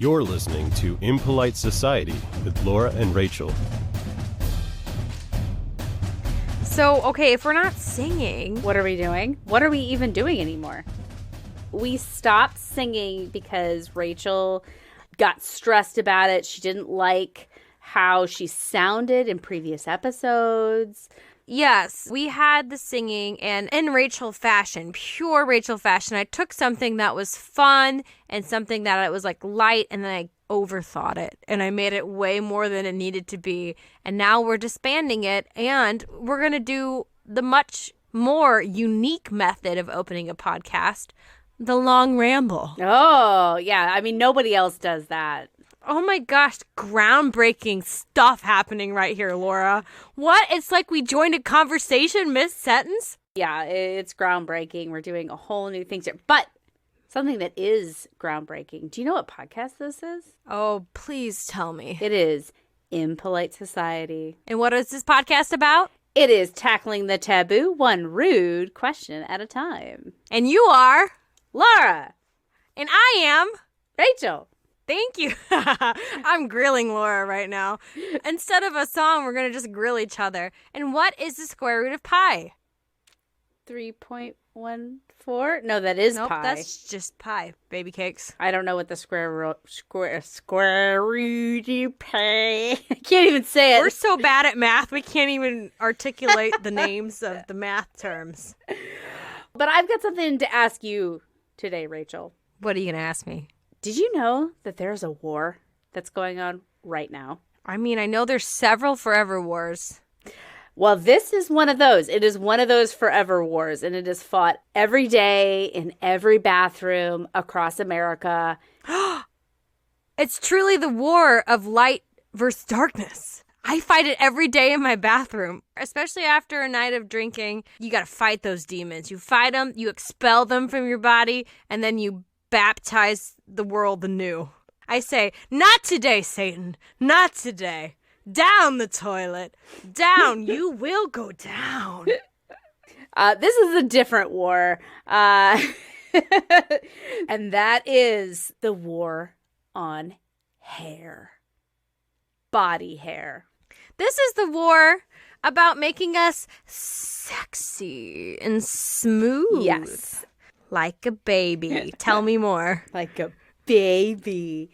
You're listening to Impolite Society with Laura and Rachel. So, okay, if we're not singing... What are we doing? What are we even doing anymore? We stopped singing because Rachel got stressed about it. She didn't like how she sounded in previous episodes. Yes, we had the singing, and in Rachel fashion, pure Rachel fashion, I took something that was fun and something that it was like light, and then I overthought it, and I made it way more than it needed to be, and now we're disbanding it, and we're going to do the much more unique method of opening a podcast, the long ramble. Oh, yeah. I mean, nobody else does that. Oh my gosh, groundbreaking stuff happening right here, Laura. What? It's like we joined a conversation mid-sentence? Yeah, it's groundbreaking. We're doing a whole new thing here. But something that is groundbreaking. Do you know what podcast this is? Oh, please tell me. It is Impolite Society. And what is this podcast about? It is tackling the taboo one rude question at a time. And you are? Laura. And I am? Rachel. Thank you. I'm grilling Laura right now. Instead of a song, we're going to just grill each other. And what is the square root of pi? 3.14? No, that is nope, pi. That's just pi, baby cakes. I don't know what the square root of pi. I can't even say it. We're so bad at math, we can't even articulate the names of the math terms. But I've got something to ask you today, Rachel. What are you going to ask me? Did you know that there's a war that's going on right now? I mean, I know there's several forever wars. Well, this is one of those. It is one of those forever wars, and it is fought every day in every bathroom across America. It's truly the war of light versus darkness. I fight it every day in my bathroom, especially after a night of drinking. You got to fight those demons. You fight them, you expel them from your body, and then you baptize the world anew. I say, not today, Satan. Not today. Down the toilet. Down. You will go down. This is a different war. And that is the war on hair. Body hair. This is the war about making us sexy and smooth. Yes. Like a baby. Tell me more. Like a baby.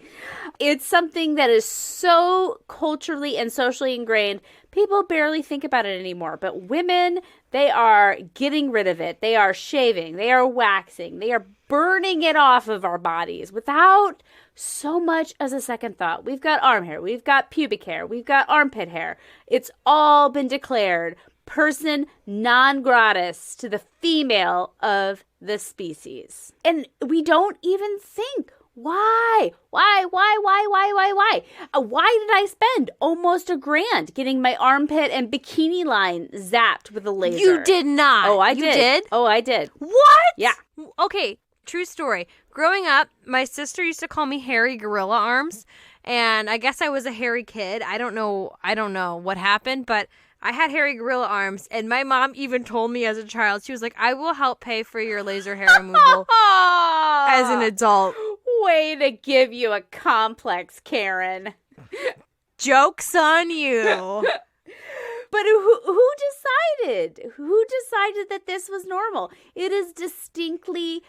It's something that is so culturally and socially ingrained, people barely think about it anymore. But women, they are getting rid of it. They are shaving. They are waxing. They are burning it off of our bodies without so much as a second thought. We've got arm hair. We've got pubic hair. We've got armpit hair. It's all been declared person non gratis to the female of the species. And we don't even think, why? Why did I spend almost $1,000 getting my armpit and bikini line zapped with a laser? You did not. Oh, I You did. did? Oh, I did. What? Yeah. Okay, true story. Growing up, my sister used to call me Hairy Gorilla Arms, and I guess I was a hairy kid. I don't know what happened, but I had hairy gorilla arms, and my mom even told me as a child, she was like, I will help pay for your laser hair removal as an adult. Way to give you a complex, Karen. Joke's on you. But who decided? Who decided that this was normal? It is distinctly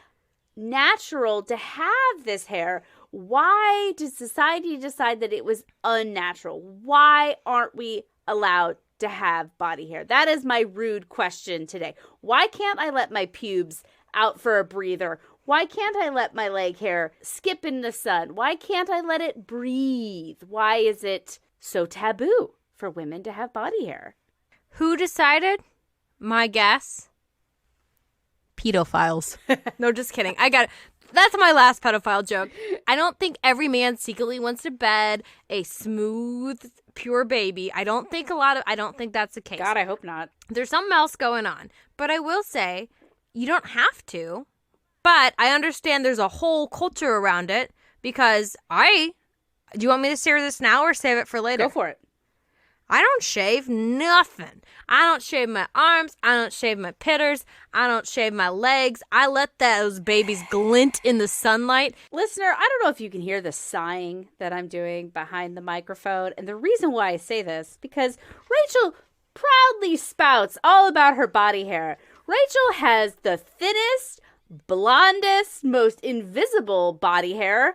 natural to have this hair. Why did society decide that it was unnatural? Why aren't we allowed to have body hair? That is my rude question today. Why can't I let my pubes out for a breather? Why can't I let my leg hair skip in the sun? Why can't I let it breathe? Why is it so taboo for women to have body hair? Who decided? My guess. Pedophiles. No, just kidding. I got it. That's my last pedophile joke. I don't think every man secretly wants to bed a smooth, pure baby. I don't think that's the case. God, I hope not. There's something else going on. But I will say, you don't have to. But I understand there's a whole culture around it because do you want me to share this now or save it for later? Go for it. I don't shave nothing. I don't shave my arms. I don't shave my pitters. I don't shave my legs. I let those babies glint in the sunlight. Listener, I don't know if you can hear the sighing that I'm doing behind the microphone. And the reason why I say this, because Rachel proudly spouts all about her body hair. Rachel has the thinnest, blondest, most invisible body hair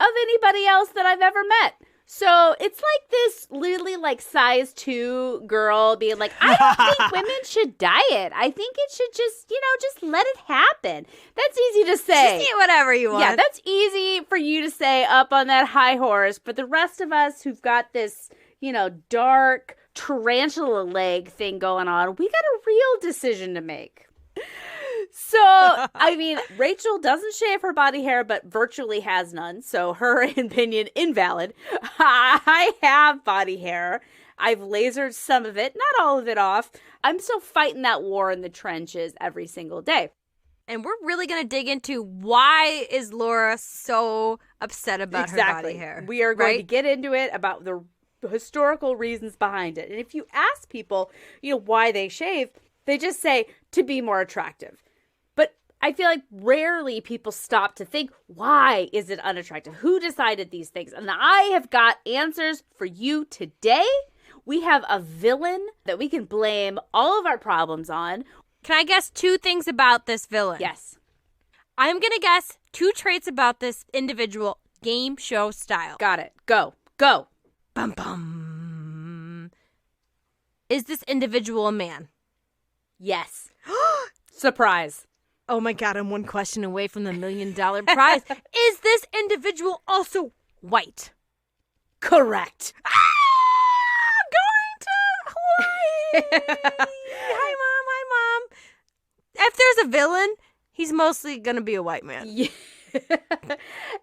of anybody else that I've ever met. So it's like this literally like size 2 girl being like, I don't think women should diet. I think it should just, just let it happen. That's easy to say. Just eat whatever you want. Yeah, that's easy for you to say up on that high horse. But the rest of us who've got this, dark tarantula leg thing going on, we got a real decision to make. So, I mean, Rachel doesn't shave her body hair, but virtually has none. So her opinion, invalid. I have body hair. I've lasered some of it, not all of it off. I'm still fighting that war in the trenches every single day. And we're really going to dig into why is Laura so upset about her body hair. We are going to get into it about the historical reasons behind it. And if you ask people, why they shave, they just say to be more attractive. But I feel like rarely people stop to think, why is it unattractive? Who decided these things? And I have got answers for you today. We have a villain that we can blame all of our problems on. Can I guess 2 things about this villain? Yes. I'm going to guess 2 traits about this individual, game show style. Got it. Go. Go. Bum, bum. Is this individual a man? Yes. Surprise. Oh my God, I'm one question away from the $1 million prize. Is this individual also white? Correct. I'm going to Hawaii. Hi, Mom. If there's a villain, he's mostly going to be a white man. Yeah.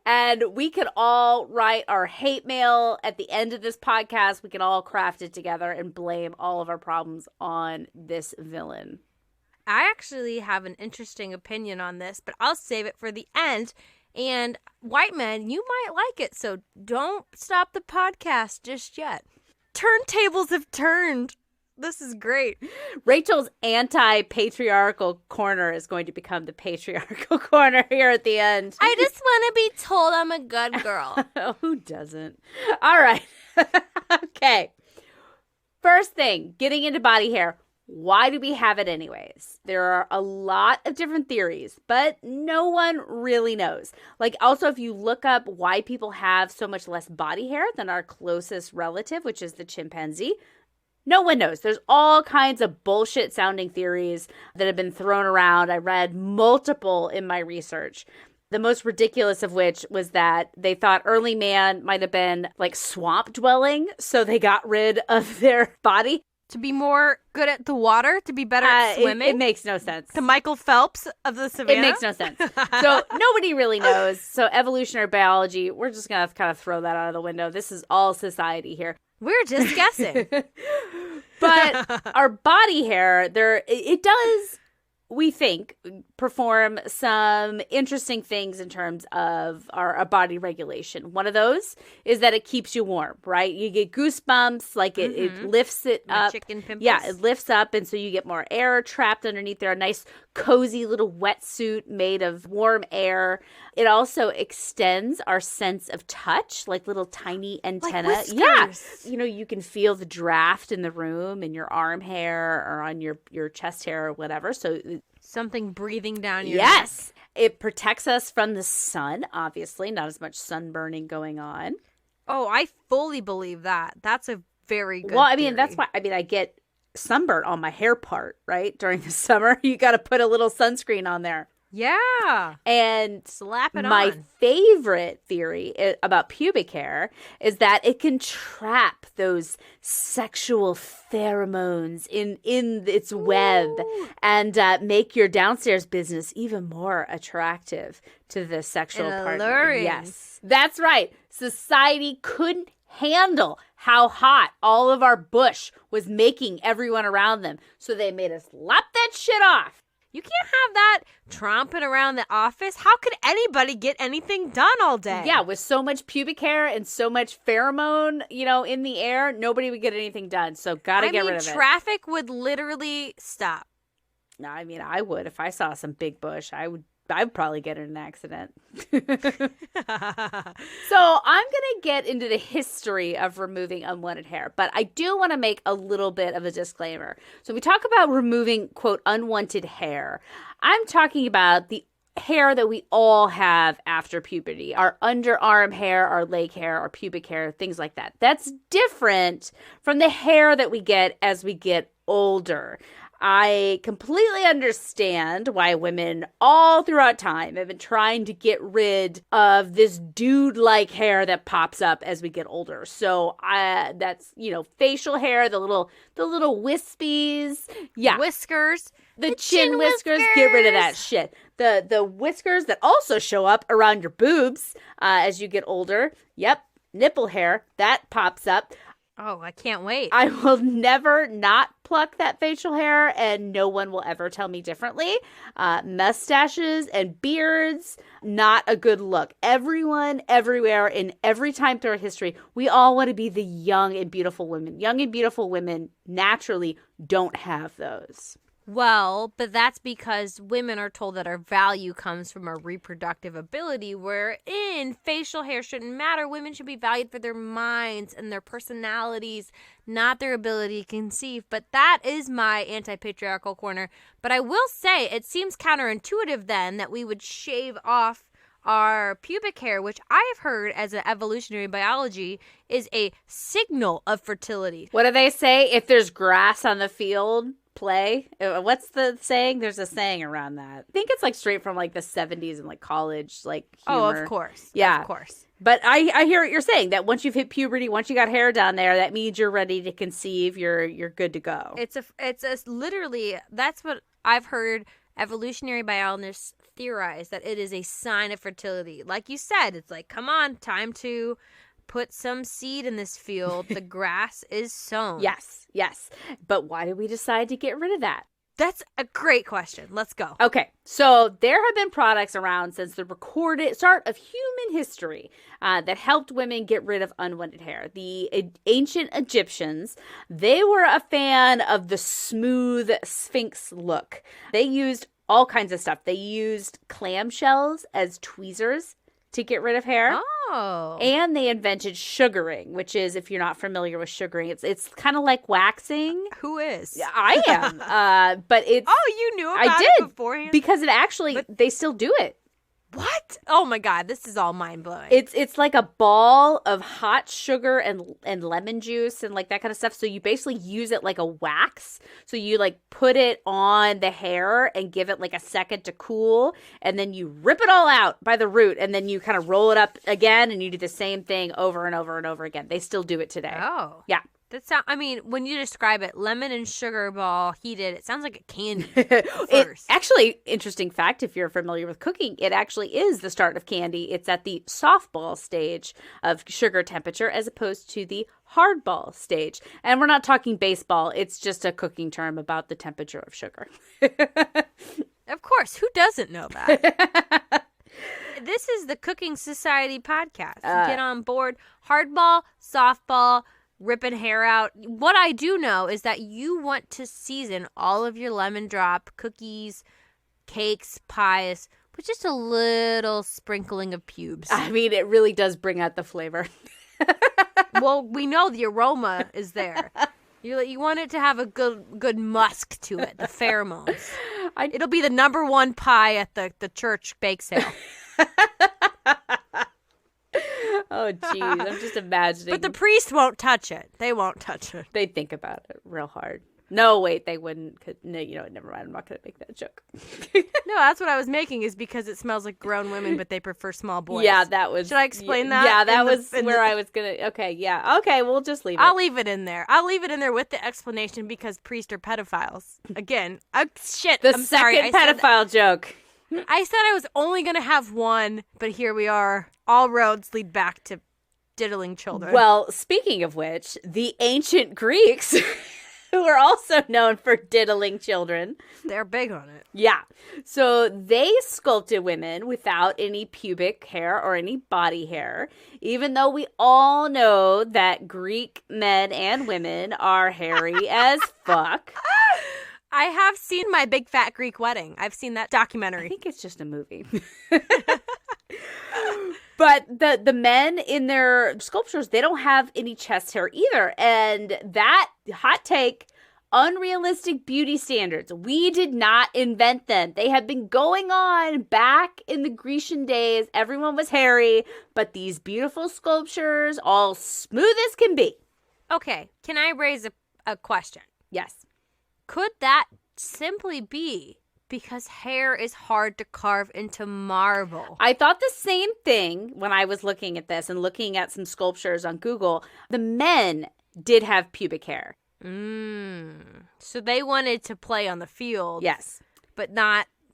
And we could all write our hate mail at the end of this podcast. We can all craft it together and blame all of our problems on this villain. I actually have an interesting opinion on this, but I'll save it for the end. And white men, you might like it, so don't stop the podcast just yet. Turntables have turned. This is great. Rachel's anti-patriarchal corner is going to become the patriarchal corner here at the end. I just want to be told I'm a good girl. Who doesn't? All right. Okay. First thing, getting into body hair. Why do we have it anyways? There are a lot of different theories, but no one really knows. Like, also, if you look up why people have so much less body hair than our closest relative, which is the chimpanzee, no one knows. There's all kinds of bullshit sounding theories that have been thrown around. I read multiple in my research. The most ridiculous of which was that they thought early man might have been like swamp dwelling, so they got rid of their body. To be more good at the water? To be better at swimming? It makes no sense. To Michael Phelps of the Savannah? It makes no sense. So nobody really knows. So evolutionary biology, we're just going to kind of throw that out of the window. This is all society here. We're just guessing. But our body hair, it does, we think, perform some interesting things in terms of our body regulation. One of those is that it keeps you warm, right? You get goosebumps, like it lifts it up. Chicken pimples. Yeah, it lifts up, and so you get more air trapped underneath there. A nice, cozy little wetsuit made of warm air. It also extends our sense of touch, like little tiny antenna. Like whiskers. Yeah, you can feel the draft in the room in your arm hair or on your chest hair or whatever. So something breathing down your neck. It protects us from the sun, obviously. Not as much sunburning going on. Oh, I fully believe that. That's a very good theory. That's why, I get sunburn on my hair part, right? During the summer, you got to put a little sunscreen on there. Yeah. And slap it on. My favorite theory about pubic hair is that it can trap those sexual pheromones in its web and make your downstairs business even more attractive to the sexual partner. Alluring. Yes, that's right. Society couldn't handle how hot all of our bush was making everyone around them. So they made us lop that shit off. You can't have that tromping around the office. How could anybody get anything done all day? Yeah, with so much pubic hair and so much pheromone, in the air, nobody would get anything done. So gotta get rid of it. Traffic would literally stop. No, I would. If I saw some big bush, I'd probably get in an accident. So I'm going to get into the history of removing unwanted hair, but I do want to make a little bit of a disclaimer. So we talk about removing, quote, unwanted hair. I'm talking about the hair that we all have after puberty, our underarm hair, our leg hair, our pubic hair, things like that. That's different from the hair that we get as we get older. I completely understand why women all throughout time have been trying to get rid of this dude-like hair that pops up as we get older. So that's, facial hair, the little wispies. Yeah. Whiskers. The chin whiskers. Get rid of that shit. The whiskers that also show up around your boobs as you get older. Yep. Nipple hair. That pops up. Oh, I can't wait. I will never not pluck that facial hair, and no one will ever tell me differently. Mustaches and beards, not a good look. Everyone, everywhere, in every time through our history, we all want to be the young and beautiful women. Young and beautiful women naturally don't have those. Well, but that's because women are told that our value comes from our reproductive ability, wherein facial hair shouldn't matter. Women should be valued for their minds and their personalities, not their ability to conceive. But that is my anti-patriarchal corner. But I will say it seems counterintuitive then that we would shave off our pubic hair, which I have heard as an evolutionary biology is a signal of fertility. What do they say? If there's grass on the field, play. What's the saying? There's a saying around that. I think it's like straight from like the 70s and like college, like humor. Oh, of course. Yeah. Of course. But I hear what you're saying, that once you've hit puberty, once you got hair down there, that means you're ready to conceive. You're good to go. It's literally, that's what I've heard evolutionary biologists theorize, that it is a sign of fertility. Like you said, it's like, come on, time to put some seed in this field. The grass is sown. Yes. But why did we decide to get rid of that? That's a great question. Let's go. Okay, so there have been products around since the recorded start of human history that helped women get rid of unwanted hair. The ancient Egyptians, they were a fan of the smooth sphinx look. They used all kinds of stuff. They used clamshells as tweezers to get rid of hair. Oh. And they invented sugaring, which is, if you're not familiar with sugaring, it's kind of like waxing. Who is? I am. But it's... Oh, you knew about it beforehand? Because it actually, they still do it. What? Oh my God, this is all mind-blowing. It's like a ball of hot sugar and lemon juice and like that kind of stuff. So you basically use it like a wax. So you like put it on the hair and give it like a second to cool. And then you rip it all out by the root. And then you kind of roll it up again. And you do the same thing over and over and over again. They still do it today. Oh. Yeah. When you describe it, lemon and sugar ball heated, it sounds like a candy first. Actually, interesting fact, if you're familiar with cooking, it actually is the start of candy. It's at the softball stage of sugar temperature as opposed to the hardball stage. And we're not talking baseball. It's just a cooking term about the temperature of sugar. Of course. Who doesn't know that? This is the Cooking Society podcast. Get on board. Hardball, softball, ripping hair out. What I do know is that you want to season all of your lemon drop cookies, cakes, pies with just a little sprinkling of pubes. I mean, it really does bring out the flavor. Well, we know the aroma is there. You want it to have a good musk to it, the pheromones. It'll be the number one pie at the church bake sale. Oh, geez. I'm just imagining. But the priest won't touch it. They won't touch it. They think about it real hard. No, wait, they wouldn't. No, never mind. I'm not going to make that joke. No, that's what I was making is because it smells like grown women, but they prefer small boys. Yeah, that was... Should I explain that? Yeah, that was where I was going to... Okay, yeah. Okay, we'll just leave it. I'll leave it in there. I'll leave it in there with the explanation because priests are pedophiles. Again, I'm second pedophile joke. I said I was only going to have one, but here we are. All roads lead back to diddling children. Well, speaking of which, the ancient Greeks who are also known for diddling children. They're big on it. Yeah. So they sculpted women without any pubic hair or any body hair, even though we all know that Greek men and women are hairy as fuck. I have seen My Big Fat Greek Wedding. I've seen that documentary. I think it's just a movie. But the men in their sculptures, they don't have any chest hair either. And that, hot take, unrealistic beauty standards. We did not invent them. They have been going on back in the Grecian days. Everyone was hairy, but these beautiful sculptures, all smooth as can be. Okay, can I raise a question? Yes. Could that simply be because hair is hard to carve into marble? I thought the same thing when I was looking at this and looking at some sculptures on Google. The men did have pubic hair. So they wanted to play on the field. Yes. But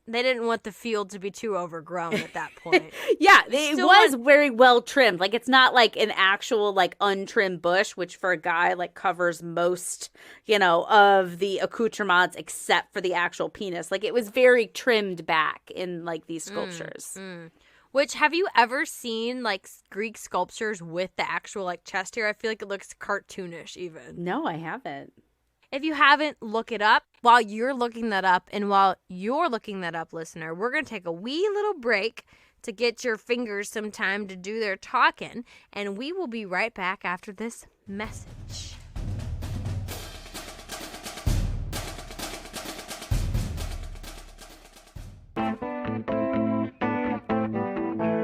they didn't want the field to be too overgrown at that point. Yeah, it was very well trimmed. Like, it's not like an actual, like, untrimmed bush, which for a guy, like, covers most, of the accoutrements except for the actual penis. Like, it was very trimmed back in, like, these sculptures. Which, have you ever seen, like, Greek sculptures with the actual, like, chest hair? I feel like it looks cartoonish even. No, I haven't. If you haven't, look it up. While you're looking that up, and while you're looking that up, listener, we're going to take a wee little break to get your fingers some time to do their talking, and we will be right back after this message.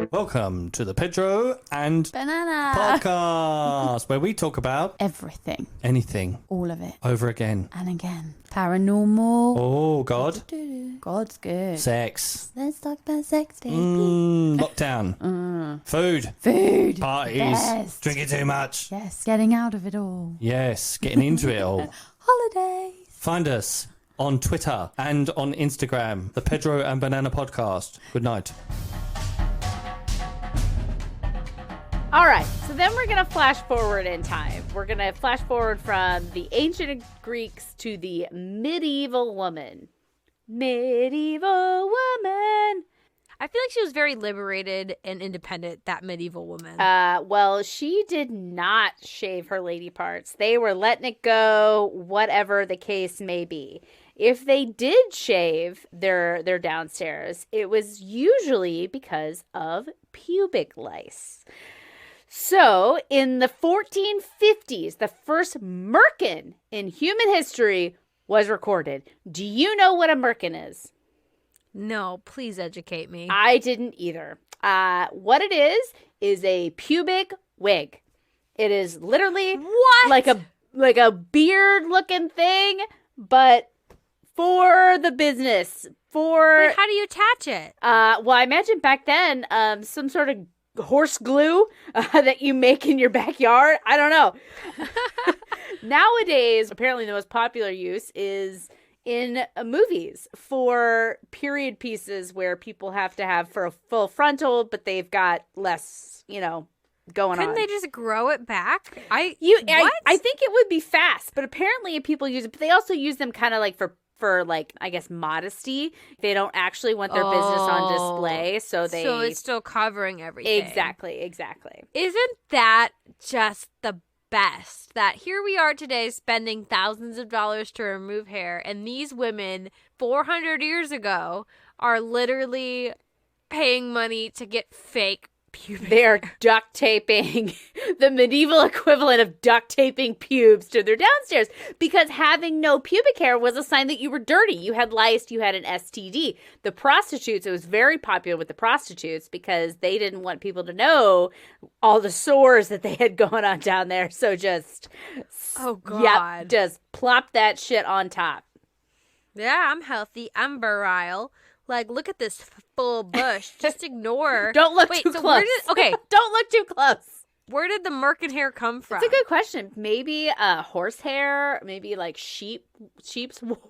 Welcome to the Pedro and Banana podcast, where we talk about everything, anything, all of it, over again and again. Paranormal. Oh, God. God's good. Sex. Let's talk about sex, baby. Lockdown. Food. Parties. Best. Drinking too much. Yes, getting out of it all. Yes, getting into it all. Holidays. Find us on Twitter and on Instagram, the Pedro and Banana podcast. Good night. All right, so then we're going to flash forward in time. We're going to flash forward from the ancient Greeks to the medieval woman. Medieval woman. I feel like she was very liberated and independent, that medieval woman. Well, she did not shave her lady parts. They were letting it go, whatever the case may be. If they did shave their downstairs, it was usually because of pubic lice. So, in the 1450s, the first merkin in human history was recorded. Do you know what a merkin is? No, please educate me. I didn't either. What it is a pubic wig. It is literally What? like a beard-looking thing, but for the business. But how do you attach it? Well, I imagine back then, some sort of horse glue that you make in your backyard. I don't know. Nowadays, apparently the most popular use is in movies for period pieces where people have to have for a full frontal, but they've got less, going on. Couldn't they just grow it back? I think it would be fast, but apparently people use it. But they also use them kind of like for like, I guess, modesty. They don't actually want their business on display, so it's still covering everything. Exactly. Isn't that just the best? That here we are today spending thousands of dollars to remove hair, and these women 400 years ago are literally paying money to get fake pubic They are hair. duct taping the medieval equivalent of duct taping pubes to their downstairs, because having no pubic hair was a sign that you were dirty. You had lice, you had an STD. The prostitutes, it was very popular with the prostitutes because they didn't want people to know all the sores that they had going on down there. So just, Oh, God. just plop that shit on top. Yeah, I'm healthy. I'm virile. Like, look at this full bush. Just ignore. Don't look Wait, too so close. Okay, Don't look too close. where did the merkin hair come from? It's a good question. Maybe horsehair, maybe like sheep's wool.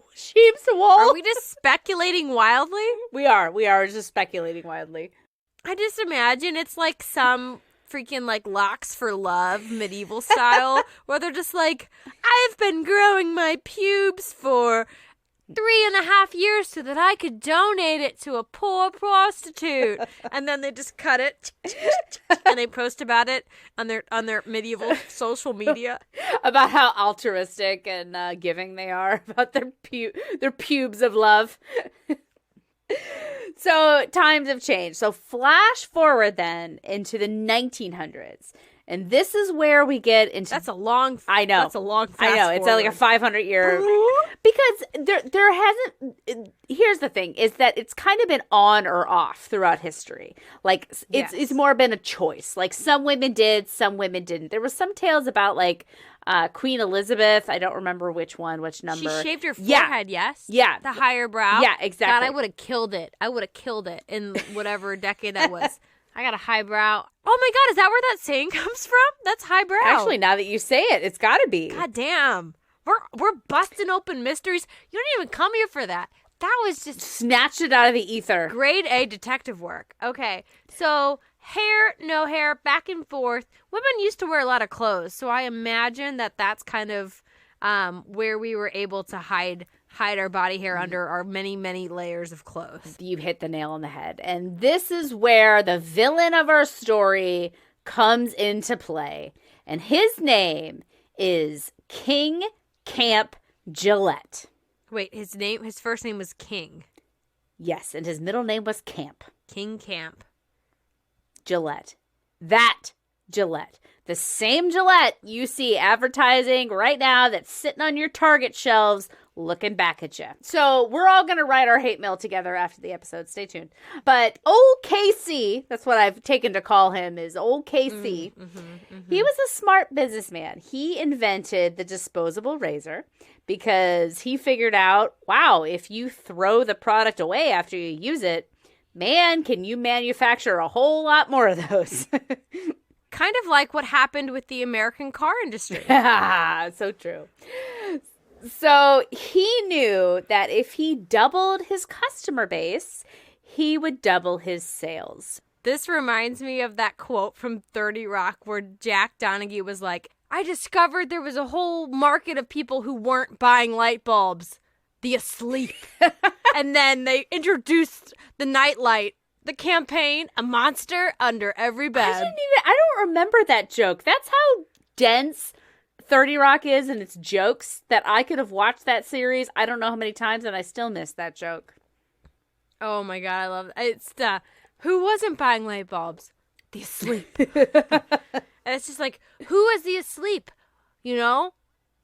Are we just speculating wildly? We are just speculating wildly. I just imagine it's like some freaking like locks for love medieval style where they're just like, I've been growing my pubes for 3.5 years so that I could donate it to a poor prostitute, and then they just cut it and they post about it on their medieval social media About how altruistic and giving they are, about their pubes of love. So times have changed. So flash forward then into the 1900s. And this is where we get into... That's a long... I know. That's a long fast I know. It's like a 500-year... Because there hasn't... Here's the thing, is that it's kind of been on or off throughout history. Like, it's more been a choice. Like, some women did, some women didn't. There were some tales about, like, Queen Elizabeth. I don't remember which number. She shaved her forehead, yes? Yeah. The higher brow? Yeah, exactly. God, I would have killed it. I would have killed it in whatever decade that was. I got a highbrow. Oh my God, is that where that saying comes from? That's highbrow. Actually, now that you say it, it's got to be. God damn. We're busting open mysteries. You don't even come here for that. That was just... Snatched it out of the ether. Grade A detective work. Okay, so hair, no hair, back and forth. Women used to wear a lot of clothes, so I imagine that that's kind of where we were able to hide our body hair under our many, many layers of clothes. You hit the nail on the head. And this is where the villain of our story comes into play. And his name is King Camp Gillette. Wait, his first name was King. Yes, and his middle name was Camp. King Camp. Gillette. That Gillette. The same Gillette you see advertising right now that's sitting on your Target shelves looking back at you. So we're all going to write our hate mail together after the episode. Stay tuned. But old KC, that's what I've taken to call him, is old KC. He was a smart businessman. He invented the disposable razor because he figured out, wow, if you throw the product away after you use it, man, can you manufacture a whole lot more of those. Kind of like what happened with the American car industry. So true. So he knew that if he doubled his customer base, he would double his sales. This reminds me of that quote from 30 Rock where Jack Donaghy was like, I discovered there was a whole market of people who weren't buying light bulbs. The asleep. And then they introduced the nightlight. The campaign, a monster under every bed. I don't remember that joke. That's how dense 30 Rock is and its jokes that I could have watched that series I don't know how many times and I still missed that joke. Oh my God, I love it. It's who wasn't buying light bulbs? The asleep. And it's just like, who is the asleep? You know?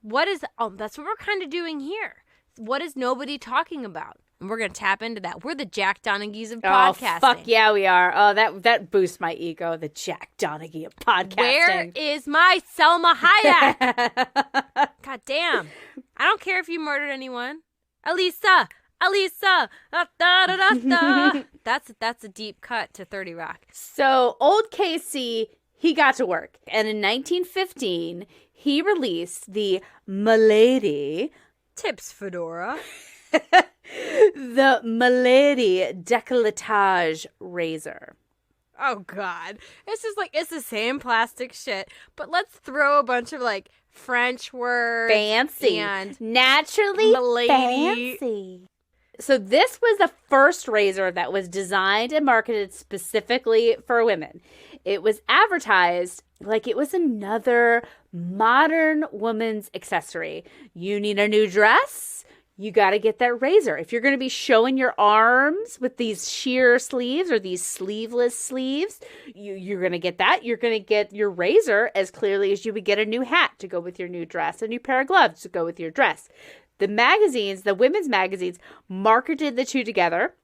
That's what we're kind of doing here. What is nobody talking about? And we're going to tap into that. We're the Jack Donaghys of podcasting. Oh, fuck yeah, we are. Oh, that boosts my ego, the Jack Donaghy of podcasting. Where is my Selma Hayek? God damn. I don't care if you murdered anyone. Alisa. Da, da, da, da. That's a deep cut to 30 Rock. So old KC, he got to work. And in 1915, he released the Milady Tips Fedora. The Milady Décolletage razor. Oh, God. It's just like, it's the same plastic shit, but let's throw a bunch of like French words. Fancy. And naturally Milady. fancy. So this was the first razor that was designed and marketed specifically for women. It was advertised like it was another modern woman's accessory. You need a new dress? You got to get that razor. If you're going to be showing your arms with these sheer sleeves or these sleeveless sleeves, you're going to get that. You're going to get your razor as clearly as you would get a new hat to go with your new dress, a new pair of gloves to go with your dress. The magazines, the women's magazines, marketed the two together.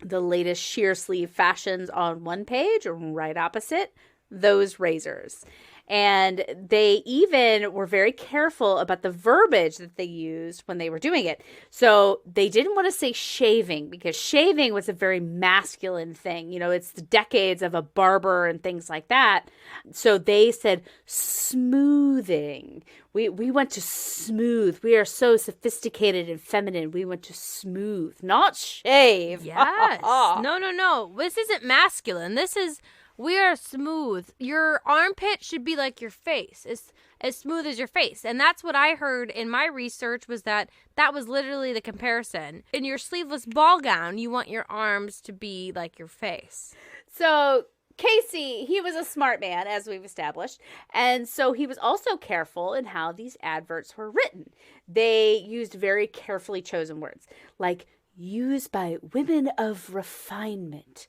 The latest sheer sleeve fashions on one page, right opposite those razors. And they even were very careful about the verbiage that they used when they were doing it. So they didn't want to say shaving because shaving was a very masculine thing. You know, it's the decades of a barber and things like that. So they said smoothing. We went to smooth. We are so sophisticated and feminine. We went to smooth, not shave. Yes. No. This isn't masculine. This is We are smooth. Your armpit should be like your face. It's as smooth as your face. And that's what I heard in my research was that was literally the comparison. In your sleeveless ball gown, you want your arms to be like your face. So Casey, he was a smart man, as we've established. And so he was also careful in how these adverts were written. They used very carefully chosen words, like used by women of refinement,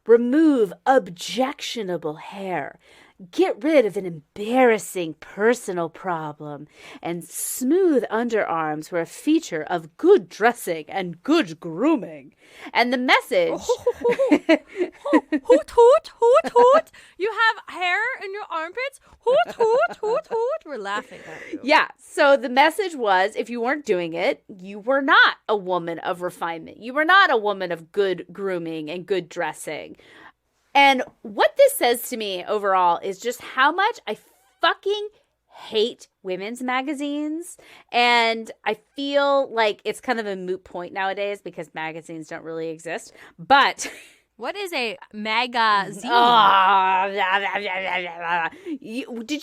remove objectionable hair, get rid of an embarrassing personal problem, and smooth underarms were a feature of good dressing and good grooming. And the message... Hoot, hoot, hoot, hoot. You have hair in your armpits? Hoot, hoot, hoot, hoot. We're laughing at you. Yeah, so the message was, if you weren't doing it, you were not a woman of refinement. You were not a woman of good grooming and good dressing. And what this says to me overall is just how much I fucking hate women's magazines. And I feel like it's kind of a moot point nowadays because magazines don't really exist. But... What is a magazine? Did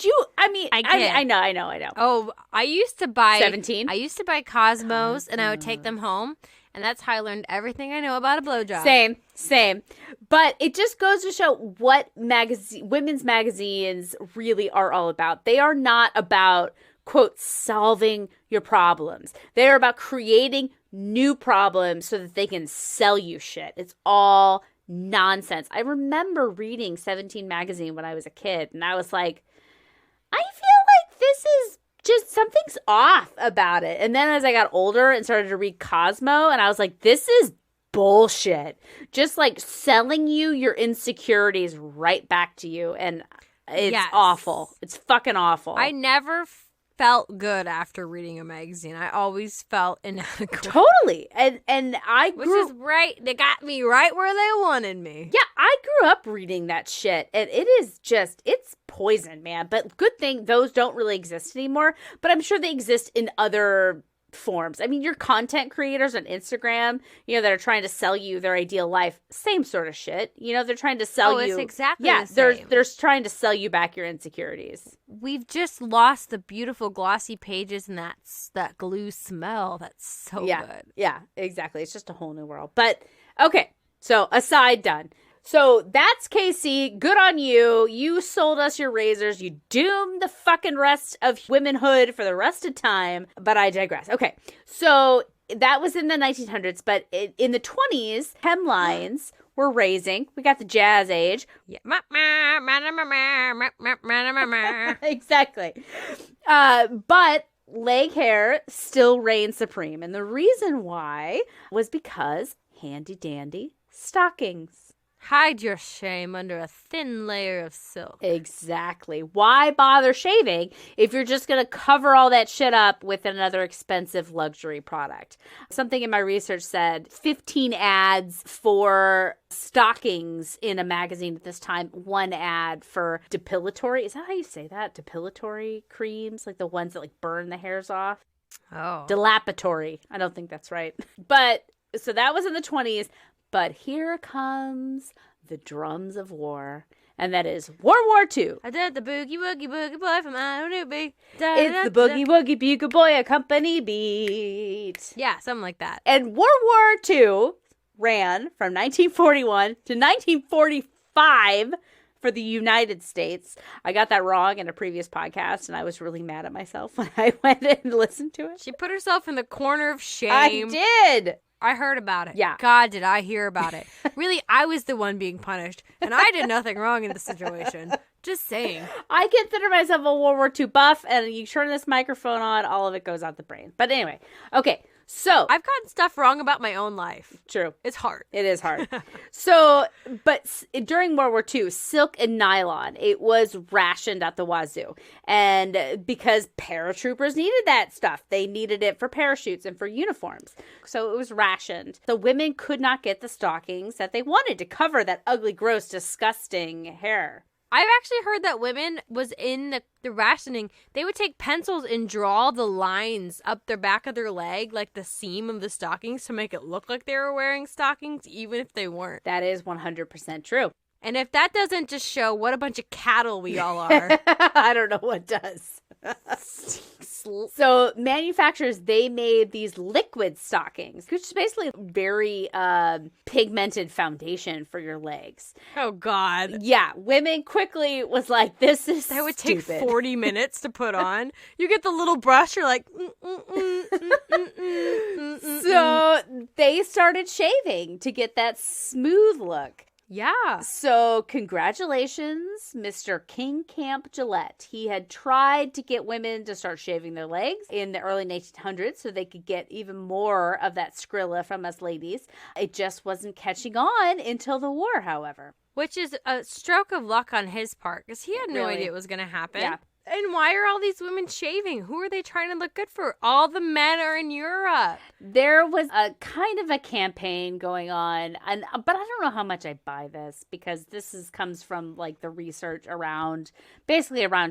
you? I mean, I know. Oh, I used to buy 17. I used to buy Cosmos, and I would take them home, and that's how I learned everything I know about a blowjob. Same. But it just goes to show what women's magazines really are all about. They are not about, quote, solving your problems. They are about creating new problems so that they can sell you shit. It's all nonsense. I remember reading 17 magazine when I was a kid, and I was like, I feel like this is just something's off about it. And then as I got older and started to read Cosmo, and I was like, this is bullshit. Just like selling you your insecurities right back to you. And it's awful. It's fucking awful. I never felt good after reading a magazine. I always felt inadequate. Totally. And I grew... Which is right. They got me right where they wanted me. Yeah, I grew up reading that shit. And it is just, it's poison, man. But good thing those don't really exist anymore. But I'm sure they exist in other forms. I mean, your content creators on Instagram, that are trying to sell you their ideal life, same sort of shit. They're trying to sell you. It's exactly the same. They're trying to sell you back your insecurities. We've just lost the beautiful glossy pages and that glue smell. That's so good. Yeah, exactly. It's just a whole new world. But okay, so aside done. So that's Casey. Good on you. You sold us your razors. You doomed the fucking rest of womanhood for the rest of time. But I digress. Okay. So that was in the 1900s. But in the 20s, hemlines were raising. We got the jazz age. Yeah. Exactly. But leg hair still reigned supreme. And the reason why was because handy dandy stockings. Hide your shame under a thin layer of silk. Exactly. Why bother shaving if you're just going to cover all that shit up with another expensive luxury product? Something in my research said 15 ads for stockings in a magazine at this time. One ad for depilatory. Is that how you say that? Depilatory creams? Like the ones that like burn the hairs off? Oh. Dilapatory. I don't think that's right. But so that was in the 20s. But here comes the drums of war, and that is World War II. I did the boogie woogie boogie boy from I Don't Big. It's the boogie woogie bugle boy a company beat. Yeah, something like that. And World War II ran from 1941 to 1945 for the United States. I got that wrong in a previous podcast, and I was really mad at myself when I went and listened to it. She put herself in the corner of shame. I did. I heard about it. Yeah. God, did I hear about it. Really, I was the one being punished, and I did nothing wrong in this situation. Just saying. I consider myself a World War II buff, and you turn this microphone on, all of it goes out the brain. But anyway, okay, so. I've gotten stuff wrong about my own life. True. It's hard. It is hard. So, but during World War II, silk and nylon, it was rationed at the wazoo. And because paratroopers needed that stuff, they needed it for parachutes and for uniforms. So it was rationed. So women could not get the stockings that they wanted to cover that ugly, gross, disgusting hair. I've actually heard that women was in the rationing, they would take pencils and draw the lines up their back of their leg, like the seam of the stockings, to make it look like they were wearing stockings, even if they weren't. That is 100% true. And if that doesn't just show what a bunch of cattle we all are. I don't know what does. So manufacturers, they made these liquid stockings, which is basically very pigmented foundation for your legs. Oh, God. Yeah, women quickly was like, this is That would take stupid. 40 minutes to put on. You get the little brush, you're like... So they started shaving to get that smooth look. Yeah. So congratulations, Mr. King Camp Gillette. He had tried to get women to start shaving their legs in the early 1900s so they could get even more of that Skrilla from us ladies. It just wasn't catching on until the war, however. Which is a stroke of luck on his part, because he had no Really? idea it was going to happen. Yeah. And why are all these women shaving? Who are they trying to look good for? All the men are in Europe. There was a kind of a campaign going on, but I don't know how much I buy this, because this comes from like the research around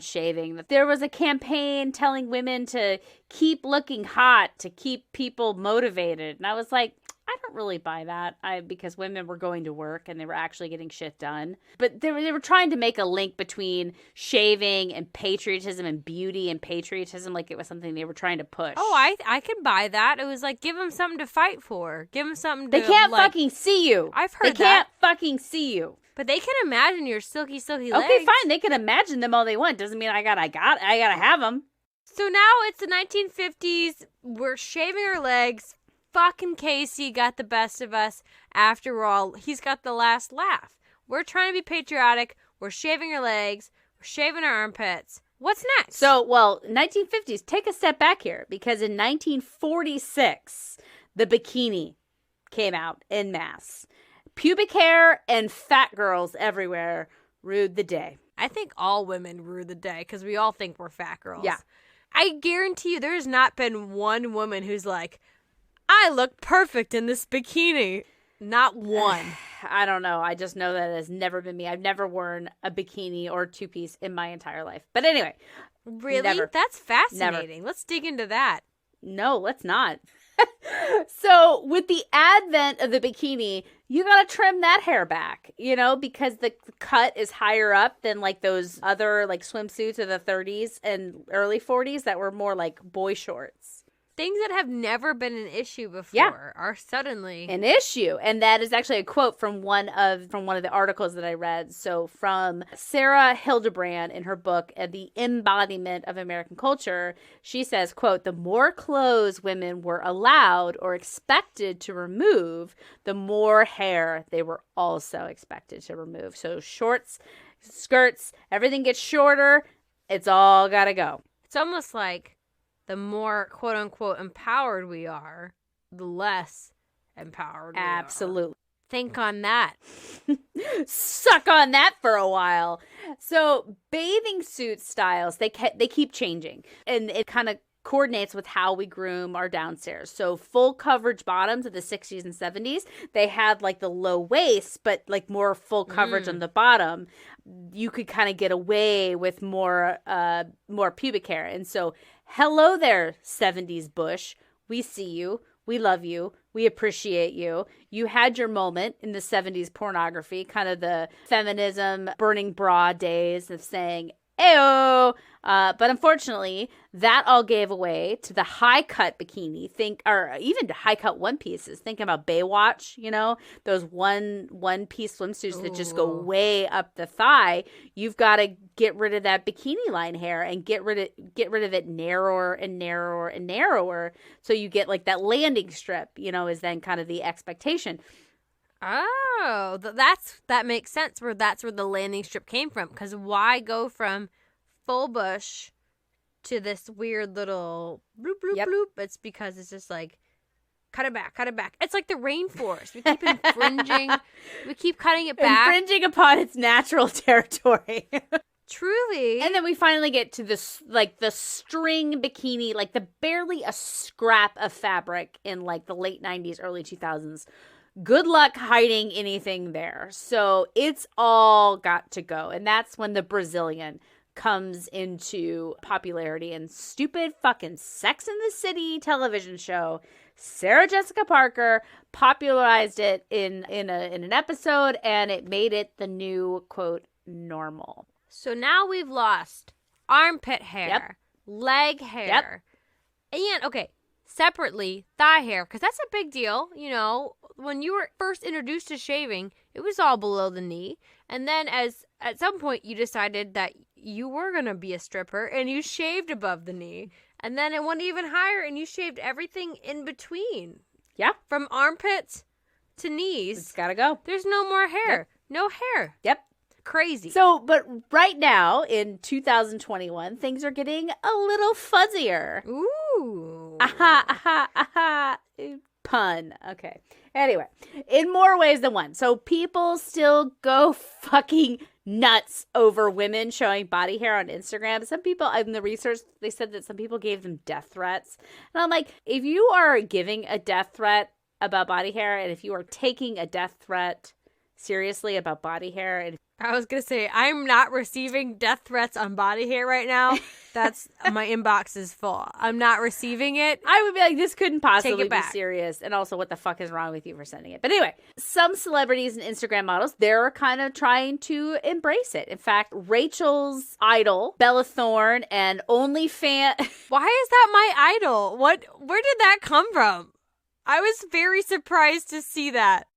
shaving. There was a campaign telling women to keep looking hot, to keep people motivated. And I was like, I don't really buy that because women were going to work and they were actually getting shit done. But they were trying to make a link between shaving and patriotism and beauty and patriotism, like it was something they were trying to push. Oh, I can buy that. It was like, give them something to fight for. Give them something to... They can't like, fucking see you. I've heard They can't fucking see you. But they can imagine your silky, silky legs. Okay, fine. They can imagine them all they want. Doesn't mean I gotta have them. So now it's the 1950s. We're shaving our legs. Fucking Casey got the best of us. After all, he's got the last laugh. We're trying to be patriotic. We're shaving our legs. We're shaving our armpits. What's next? So, 1950s, take a step back here, because in 1946, the bikini came out en masse. Pubic hair and fat girls everywhere ruled the day. I think all women rue the day because we all think we're fat girls. Yeah. I guarantee you there's not been one woman who's like, I look perfect in this bikini. Not one. I don't know. I just know that it has never been me. I've never worn a bikini or two-piece in my entire life. But anyway. Really? Never. That's fascinating. Let's dig into that. No, let's not. So with the advent of the bikini, you got to trim that hair back, because the cut is higher up than like those other like swimsuits of the 30s and early 40s that were more like boy shorts. Things that have never been an issue before are suddenly an issue. And that is actually a quote from one of the articles that I read. So from Sarah Hildebrand in her book, The Embodiment of American Culture, she says, quote, the more clothes women were allowed or expected to remove, the more hair they were also expected to remove. So shorts, skirts, everything gets shorter. It's all got to go. It's almost like the more quote unquote empowered we are, the less empowered we are. Absolutely. Think on that. Suck on that for a while. So bathing suit styles, they keep changing, and it kind of coordinates with how we groom our downstairs. So full coverage bottoms of the 60s and 70s, they had like the low waist, but like more full coverage on the bottom. You could kind of get away with more pubic hair. And so, hello there, 70s bush. We see you. We love you. We appreciate you. You had your moment in the 70s pornography, kind of the feminism, burning bra days of saying, ayo. But unfortunately, that all gave away to the high-cut bikini. Or even to high-cut one-pieces. Thinking about Baywatch, those one-piece swimsuits that just go way up the thigh. You've got to get rid of that bikini line hair and get rid of it narrower and narrower and narrower, so you get like that landing strip. Is then kind of the expectation. Oh, that makes sense. That's where the landing strip came from. Because why go from full bush to this weird little bloop, bloop, bloop? It's because it's just like, cut it back, cut it back. It's like the rainforest. We keep infringing. We keep cutting it back. Infringing upon its natural territory. Truly. And then we finally get to this, like the string bikini, like the barely a scrap of fabric in like the late 90s, early 2000s. Good luck hiding anything there. So it's all got to go. And that's when the Brazilian comes into popularity, and stupid fucking Sex and the City television show Sarah Jessica Parker popularized it in an episode, and it made it the new, quote, normal. So now we've lost armpit hair, leg hair, and, okay, separately, thigh hair, because that's a big deal. You know, when you were first introduced to shaving, it was all below the knee. And then at some point you decided that you were going to be a stripper and you shaved above the knee. And then it went even higher and you shaved everything in between. Yeah. From armpits to knees. It's got to go. There's no more hair. Yep. No hair. Yep. Crazy. So, but right now in 2021, things are getting a little fuzzier. Ooh. Aha, aha, aha. Pun. Okay. Anyway, in more ways than one. So people still go fucking nuts over women showing body hair on Instagram. Some people, in the research, they said that some people gave them death threats. And I'm like, if you are giving a death threat about body hair, and if you are taking a death threat seriously about body hair, and I was going to say, I'm not receiving death threats on body hair right now. That's, my inbox is full. I'm not receiving it. I would be like, this couldn't possibly be back. serious. And also, what the fuck is wrong with you for sending it? But anyway, some celebrities and Instagram models, they're kind of trying to embrace it. In fact, Rachel's idol, Bella Thorne, and OnlyFans. Why is that my idol? Where did that come from? I was very surprised to see that.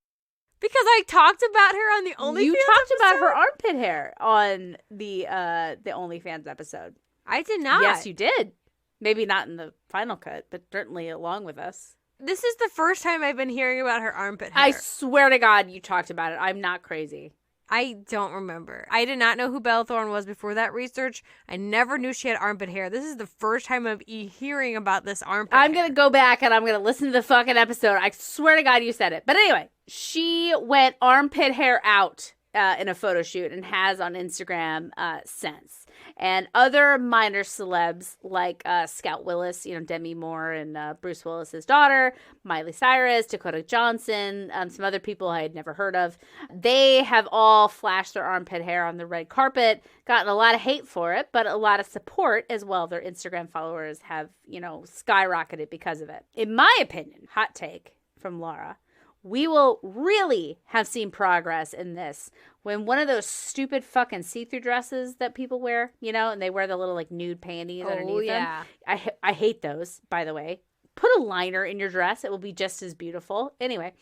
Because I talked about her on the OnlyFans You talked episode? about her armpit hair on the OnlyFans episode. I did not. Yes, you did. Maybe not in the final cut, but certainly along with us. This is the first time I've been hearing about her armpit hair. I swear to God you talked about it. I'm not crazy. I don't remember. I did not know who Bella Thorne was before that research. I never knew she had armpit hair. This is the first time I'm hearing about this armpit I'm hair. going to go back and I'm going to listen to the fucking episode. I swear to God you said it. But anyway, she went armpit hair out in a photo shoot and has on Instagram since. And other minor celebs like Scout Willis, Demi Moore and Bruce Willis's daughter, Miley Cyrus, Dakota Johnson, some other people I had never heard of. They have all flashed their armpit hair on the red carpet, gotten a lot of hate for it, but a lot of support as well. Their Instagram followers have, skyrocketed because of it. In my opinion, hot take from Laura, we will really have seen progress in this when one of those stupid fucking see-through dresses that people wear, and they wear the little nude panties underneath them. I hate those, by the way. Put a liner in your dress. It will be just as beautiful. Anyway,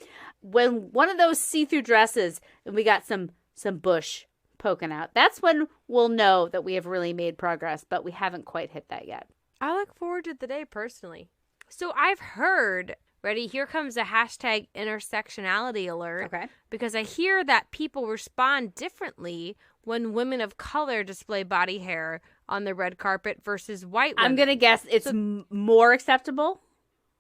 when one of those see-through dresses and we got some bush poking out, that's when we'll know that we have really made progress, but we haven't quite hit that yet. I look forward to the day personally. So I've heard... Ready? Here comes a hashtag intersectionality alert. Okay. Because I hear that people respond differently when women of color display body hair on the red carpet versus white women. I'm going to guess it's more acceptable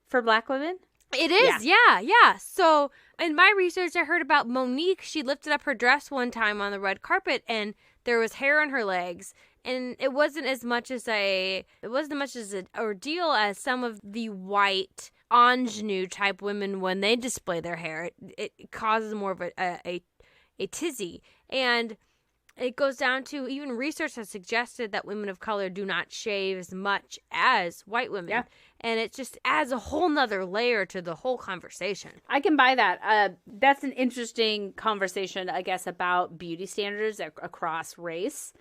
for Black women. It is, yeah. So in my research, I heard about Monique. She lifted up her dress one time on the red carpet and there was hair on her legs. And it wasn't as much as an ordeal as some of the white ingenue type women when they display their hair. It causes more of a tizzy. And it goes down to even research has suggested that women of color do not shave as much as white women. Yeah. And it just adds a whole nother layer to the whole conversation. I can buy that. That's an interesting conversation, I guess, about beauty standards across race.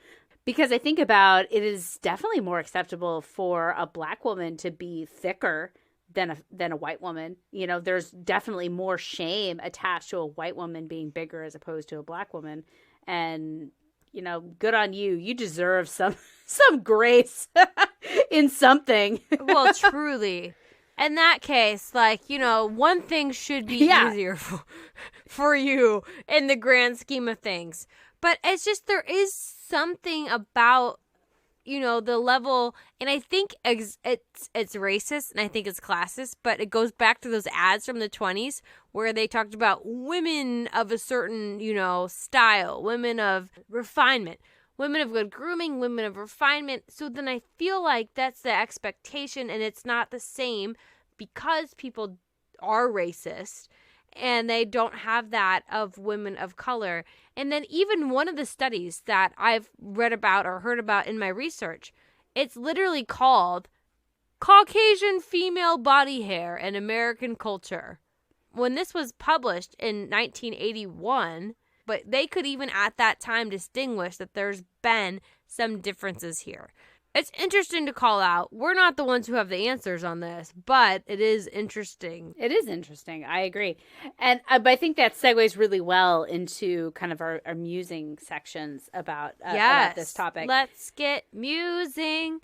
Because I think about it is definitely more acceptable for a Black woman to be thicker than a white woman. There's definitely more shame attached to a white woman being bigger as opposed to a Black woman. And, good on you. You deserve some grace in something. Well, truly. In that case, one thing should be easier for you in the grand scheme of things. But it's just there is something about, the level, and I think it's racist and I think it's classist, but it goes back to those ads from the 20s where they talked about women of a certain, style, women of refinement, women of good grooming, women of refinement. So then I feel like that's the expectation and it's not the same because people are racist. And they don't have that of women of color. And then even one of the studies that I've read about or heard about in my research, it's literally called Caucasian female body hair and American culture. When this was published in 1981, but they could even at that time distinguish that there's been some differences here. It's interesting to call out. We're not the ones who have the answers on this, but it is interesting. It is interesting. I agree. And but I think that segues really well into kind of our musing sections about this topic. Let's get musing.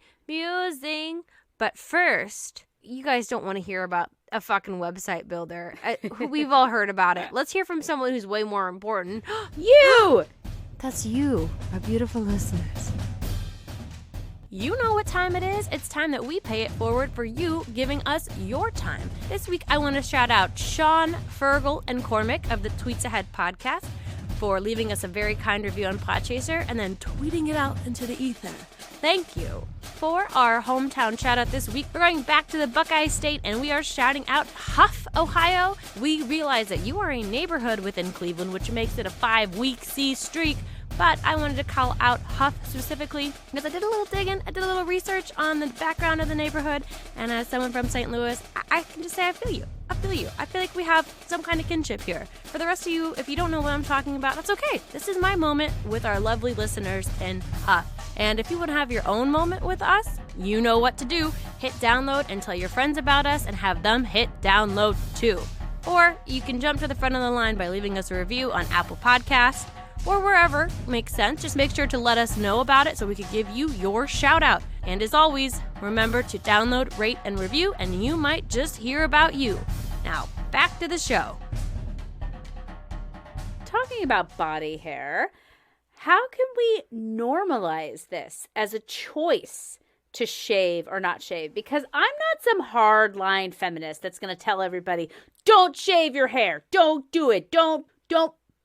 But first, you guys don't want to hear about a fucking website builder. We've all heard about it. Let's hear from someone who's way more important. You! That's you, our beautiful listeners. You know what time it is. It's time that we pay it forward for you giving us your time. This week, I want to shout out Sean, Fergal, and Cormac of the Tweets Ahead podcast for leaving us a very kind review on Podchaser and then tweeting it out into the ether. Thank you. For our hometown shout out this week, we're going back to the Buckeye State and we are shouting out Huff, Ohio. We realize that you are a neighborhood within Cleveland, which makes it a 5-week C streak. But I wanted to call out Huff specifically because I did a little digging, I did a little research on the background of the neighborhood, and as someone from St. Louis, I can just say I feel you. I feel like we have some kind of kinship here. For the rest of you, if you don't know what I'm talking about, that's okay. This is my moment with our lovely listeners in Huff. And if you want to have your own moment with us, you know what to do. Hit download and tell your friends about us and have them hit download too. Or you can jump to the front of the line by leaving us a review on Apple Podcasts, or wherever makes sense. Just make sure to let us know about it so we could give you your shout out. And as always, remember to download, rate, and review, and you might just hear about you. Now, back to the show. Talking about body hair, how can we normalize this as a choice to shave or not shave? Because I'm not some hard-line feminist that's going to tell everybody, don't shave your hair, don't do it, don't